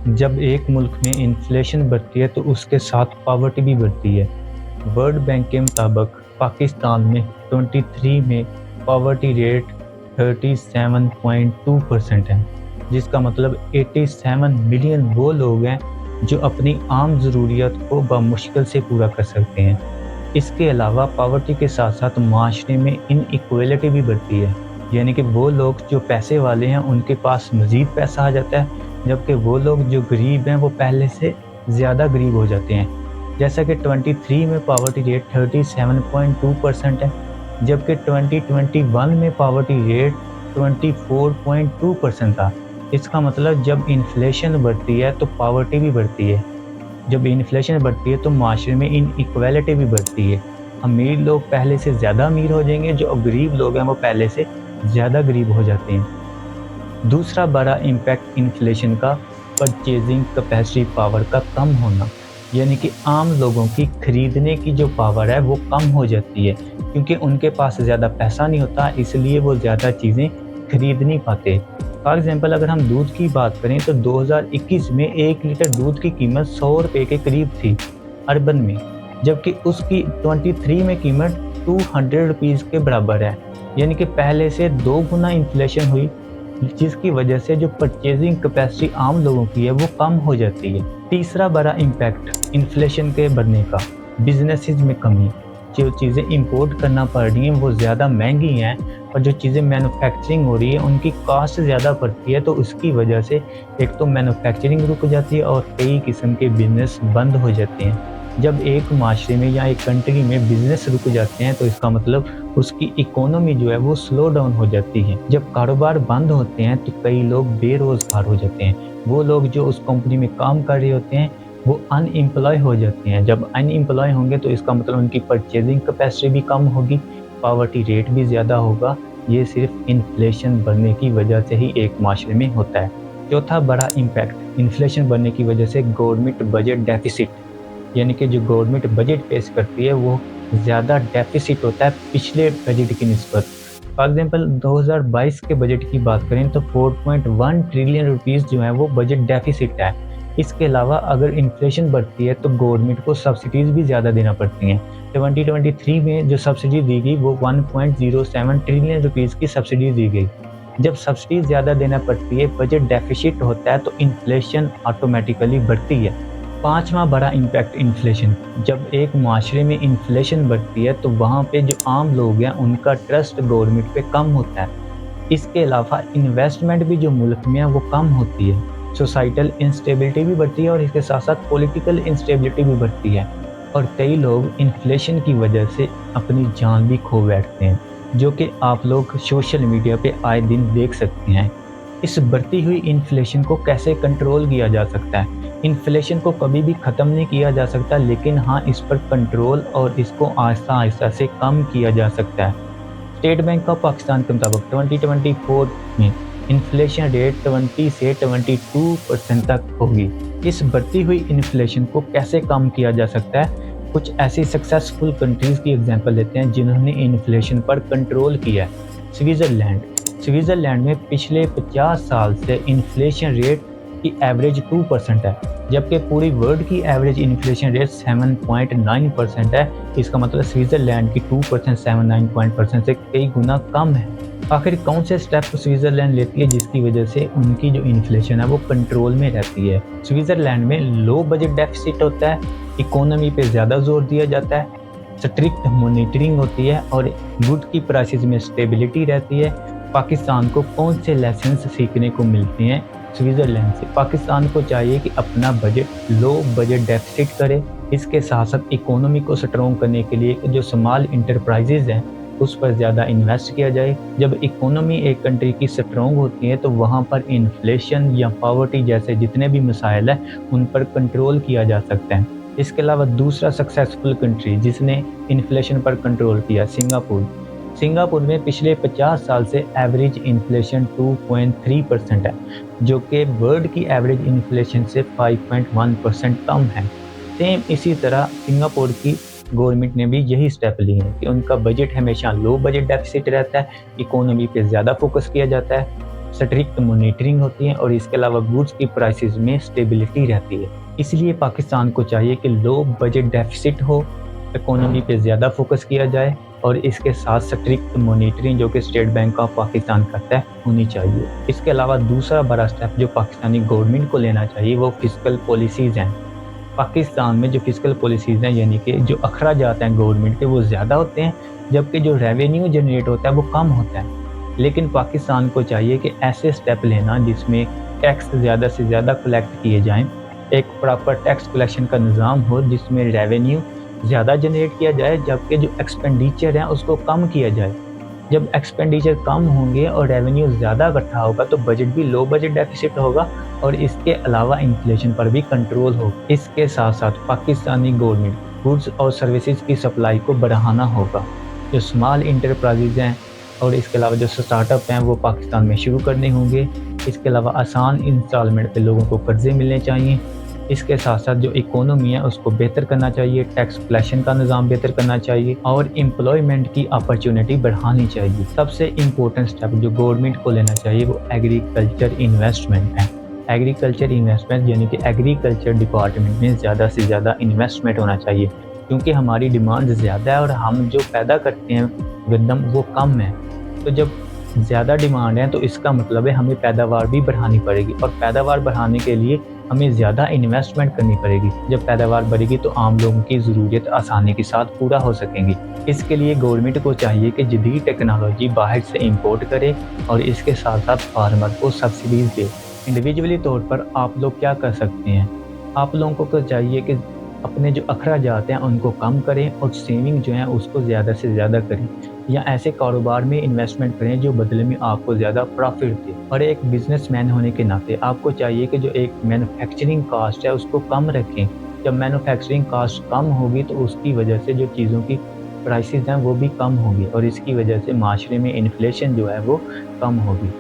जब एक मुल्क में इन्फ्लेशन बढ़ती है तो उसके साथ पॉवर्टी भी बढ़ती है। वर्ल्ड बैंक के मुताबिक पाकिस्तान में 23 में पॉवर्टी रेट 37.2% है, जिसका मतलब 87 मिलियन वो लोग हैं जो अपनी आम ज़रूरियात को बमुश्किल से पूरा कर सकते हैं। इसके अलावा पॉवर्टी के साथ साथ माशरे में इनइक्वालिटी भी बढ़ती है, यानी कि वो लोग जो पैसे वाले हैं उनके पास मज़ीद पैसा आ जाता है, जबकि वो लोग जो गरीब हैं वो पहले से ज़्यादा गरीब हो जाते हैं। जैसा कि 23 में पॉवर्टी रेट 37.2% है, जबकि 2021 में पॉवर्टी रेट 24.2% था। इसका मतलब जब इन्फ्लेशन बढ़ती है तो पॉवर्टी भी बढ़ती है। जब इन्फ्लेशन बढ़ती है तो माशरे में इनइक्वालिटी भी बढ़ती है। अमीर लोग पहले से ज़्यादा अमीर हो जाएंगे, जो गरीब लोग हैं वो पहले से ज़्यादा गरीब हो जाते हैं। दूसरा बड़ा इम्पैक्ट इन्फ्लेशन का परचेजिंग कैपेसिटी पावर का कम होना, यानी कि आम लोगों की खरीदने की जो पावर है वो कम हो जाती है, क्योंकि उनके पास ज़्यादा पैसा नहीं होता, इसलिए वो ज़्यादा चीज़ें खरीद नहीं पाते। फॉर एग्जांपल अगर हम दूध की बात करें तो 2021 में 1 लीटर दूध की कीमत 100 रुपये के करीब थी अर्बन में, जबकि उसकी 23 में कीमत 200 रुपीज़ के बराबर है, यानी कि पहले से 2 गुना इन्फ्लेशन हुई, जिसकी वजह से जो परचेजिंग कैपेसिटी आम लोगों की है वो कम हो जाती है। तीसरा बड़ा इम्पैक्ट इन्फ्लेशन के बढ़ने का बिजनेसेस में कमी। जो चीज़ें इंपोर्ट करना पड़ रही हैं वो ज़्यादा महंगी हैं, और जो चीज़ें मैन्युफैक्चरिंग हो रही है उनकी कॉस्ट ज़्यादा पड़ती है, तो उसकी वजह से एक तो मैन्युफैक्चरिंग रुक जाती है और कई किस्म के बिजनेस बंद हो जाते हैं। जब एक माशरे में या एक कंट्री में बिजनेस रुक जाते हैं तो इसका मतलब उसकी इकोनॉमी जो है वो स्लो डाउन हो जाती है। जब कारोबार बंद होते हैं तो कई लोग बेरोजगार हो जाते हैं। वो लोग जो उस कंपनी में काम कर रहे होते हैं वो अनएम्प्लॉय हो जाते हैं। जब अनएम्प्लॉय होंगे तो इसका मतलब उनकी परचेजिंग कैपेसिटी भी कम होगी, पॉवर्टी रेट भी ज़्यादा होगा। ये सिर्फ इन्फ्लेशन बढ़ने की वजह से ही एक माशरे में होता है। चौथा बड़ा इम्पैक्ट इन्फ्लेशन बढ़ने की वजह से गवर्नमेंट बजट डेफिसिट, यानी कि जो गवर्नमेंट बजट पेश करती है वो ज़्यादा डेफिसिट होता है पिछले बजट की निस्बत। फॉर एग्जांपल 2022 के बजट की बात करें तो 4.1 ट्रिलियन रुपीस जो है वो बजट डेफिसिट है। इसके अलावा अगर इन्फ्लेशन बढ़ती है तो गवर्नमेंट को सब्सिडीज़ भी ज़्यादा देना पड़ती हैं। 2023 में जो सब्सिडी दी गई वो 1.07 ट्रिलियन रुपीस की सब्सिडी दी गई। जब सब्सिडी ज़्यादा देना पड़ती है, बजट डेफिसिट होता है तो इन्फ्लेशन ऑटोमेटिकली बढ़ती है। पाँचवां बड़ा इम्पैक्ट इन्फ्लेशन, जब एक माशरे में इन्फ्लेशन बढ़ती है तो वहाँ पे जो आम लोग हैं उनका ट्रस्ट गवर्नमेंट पे कम होता है। इसके अलावा इन्वेस्टमेंट भी जो मुल्क में है वो कम होती है। सोसाइटल इंस्टेबिलिटी भी बढ़ती है और इसके साथ साथ पॉलिटिकल इंस्टेबिलिटी भी बढ़ती है, और कई लोग इन्फ्लेशन की वजह से अपनी जान भी खो बैठते हैं, जो कि आप लोग सोशल मीडिया पे आए दिन देख सकते हैं। इस बढ़ती हुई इन्फ्लेशन को कैसे कंट्रोल किया जा सकता है? इन्फ्लेशन को कभी भी ख़त्म नहीं किया जा सकता, लेकिन हाँ, इस पर कंट्रोल और इसको आहिस्ता-आहिस्ता से कम किया जा सकता है। स्टेट बैंक ऑफ पाकिस्तान के मुताबिक 2024 में इन्फ्लेशन रेट 20 से 22% तक होगी। इस बढ़ती हुई इन्फ्लेशन को कैसे कम किया जा सकता है? कुछ ऐसी सक्सेसफुल कंट्रीज़ की एग्जांपल लेते हैं जिन्होंने इन्फ्लेशन पर कंट्रोल किया है। स्विट्ज़रलैंड। स्विट्ज़रलैंड में पिछले 50 साल से इन्फ्लेशन रेट की एवरेज 2% है, जबकि पूरी वर्ल्ड की एवरेज इन्फ्लेशन रेट 7.9% है। इसका मतलब स्विट्ज़रलैंड की 2% 7.9% से कई गुना कम है। आखिर कौन से स्टेप स्विट्ज़रलैंड लेती है जिसकी वजह से उनकी जो इन्फ्लेशन है वो कंट्रोल में रहती है? स्विट्ज़रलैंड में लो बजट डेफिसिट होता है, इकोनॉमी पे ज़्यादा जोर दिया जाता है, स्ट्रिक्ट मॉनिटरिंग होती है और गुड की प्राइसेस में स्टेबिलिटी रहती है। पाकिस्तान को कौन से लेसन्स सीखने को मिलते हैं स्विट्ज़रलैंड से? पाकिस्तान को चाहिए कि अपना बजट लो बजट डेफिसिट करे। इसके साथ साथ इकोनॉमी को स्ट्रॉन्ग करने के लिए जो स्मॉल इंटरप्राइजेज़ हैं उस पर ज़्यादा इन्वेस्ट किया जाए। जब इकोनॉमी एक कंट्री की स्ट्रॉन्ग होती है तो वहाँ पर इन्फ्लेशन या पॉवर्टी जैसे जितने भी मसाइल हैं उन पर कंट्रोल किया जा सकता है। इसके अलावा दूसरा सक्सेसफुल कंट्री जिसने इन्फ्लेशन पर कंट्रोल किया, सिंगापुर। सिंगापुर में पिछले 50 साल से एवरेज इन्फ्लेशन 2.3% है, जो कि वर्ल्ड की एवरेज इन्फ्लेशन से 5.1% कम है। सेम इसी तरह सिंगापुर की गवर्नमेंट ने भी यही स्टेप लिए हैं कि उनका बजट हमेशा लो बजट डेफिसिट रहता है, इकोनॉमी पे ज़्यादा फोकस किया जाता है। स्ट्रिक्ट मॉनिटरिंग होती है और इसके अलावा गुड्स की प्राइसेस में स्टेबिलिटी रहती है। इसलिए पाकिस्तान को चाहिए कि लो बजट डेफिसिट हो, इकोनॉमी पे ज़्यादा फोकस किया जाए और इसके साथ स्ट्रिक्ट मॉनिटरिंग जो कि स्टेट बैंक ऑफ पाकिस्तान करता है होनी चाहिए। इसके अलावा दूसरा बड़ा स्टेप जो पाकिस्तानी गवर्नमेंट को लेना चाहिए वो फिस्कल पॉलिसीज़ हैं। पाकिस्तान में जो फिस्कल पॉलिसीज़ हैं यानी कि जो अखराजात हैं गवर्नमेंट के वो ज़्यादा होते हैं, जबकि जो रेवेन्यू जनरेट होता है वो कम होता है। लेकिन पाकिस्तान को चाहिए कि ऐसे स्टेप लेना जिसमें टैक्स ज़्यादा से ज़्यादा कलेक्ट किए जाएँ, एक प्रॉपर टैक्स कलेक्शन का निज़ाम हो जिसमें रेवेन्यू ज़्यादा जनरेट किया जाए, जबकि जो एक्सपेंडिचर है उसको कम किया जाए। जब एक्सपेंडिचर कम होंगे और रेवेन्यू ज़्यादा इकट्ठा होगा तो बजट भी लो बजट डेफिसिट होगा और इसके अलावा इन्फ्लेशन पर भी कंट्रोल होगा। इसके साथ साथ पाकिस्तानी गवर्नमेंट गुड्स और सर्विसेज की सप्लाई को बढ़ाना होगा। जो स्मॉल इंटरप्राइजेज हैं और इसके अलावा जो स्टार्टअप हैं वो पाकिस्तान में शुरू करने होंगे। इसके अलावा आसान इंस्टॉलमेंट पे लोगों को कर्जे मिलने चाहिए। इसके साथ साथ जो इकोनॉमी है उसको बेहतर करना चाहिए, टैक्स कलेक्शन का निज़ाम बेहतर करना चाहिए और एम्प्लॉयमेंट की अपॉर्चुनिटी बढ़ानी चाहिए। सबसे इम्पोर्टेंट स्टेप जो गवर्नमेंट को लेना चाहिए वो एग्रीकल्चर इन्वेस्टमेंट है। एग्रीकल्चर इन्वेस्टमेंट यानी कि एग्रीकल्चर डिपार्टमेंट में ज़्यादा से ज़्यादा इन्वेस्टमेंट होना चाहिए, क्योंकि हमारी डिमांड ज़्यादा है और हम जो पैदा करते हैं गंदम वो कम है। तो जब ज़्यादा डिमांड है तो इसका मतलब है हमें पैदावार भी बढ़ानी पड़ेगी और पैदावार बढ़ाने के लिए हमें ज़्यादा इन्वेस्टमेंट करनी पड़ेगी। जब पैदावार बढ़ेगी तो आम लोगों की ज़रूरत आसानी के साथ पूरा हो सकेंगी। इसके लिए गवर्नमेंट को चाहिए कि जदीद टेक्नोलॉजी बाहर से इंपोर्ट करे और इसके साथ साथ फार्मर को सब्सिडीज़ दे। इंडिविजुअली तौर पर आप लोग क्या कर सकते हैं? आप लोगों को चाहिए कि अपने जो अखराजात हैं उनको कम करें और सेविंग जो है उसको ज़्यादा से ज़्यादा करें या ऐसे कारोबार में इन्वेस्टमेंट करें जो बदले में आपको ज़्यादा प्रॉफिट दे। और एक बिजनेसमैन होने के नाते आपको चाहिए कि जो एक मैन्युफैक्चरिंग कास्ट है उसको कम रखें। जब मैन्युफैक्चरिंग कास्ट कम होगी तो उसकी वजह से जो चीज़ों की प्राइसेस हैं वो भी कम होंगी और इसकी वजह से माशरे में इन्फ्लेशन जो है वो कम होगी।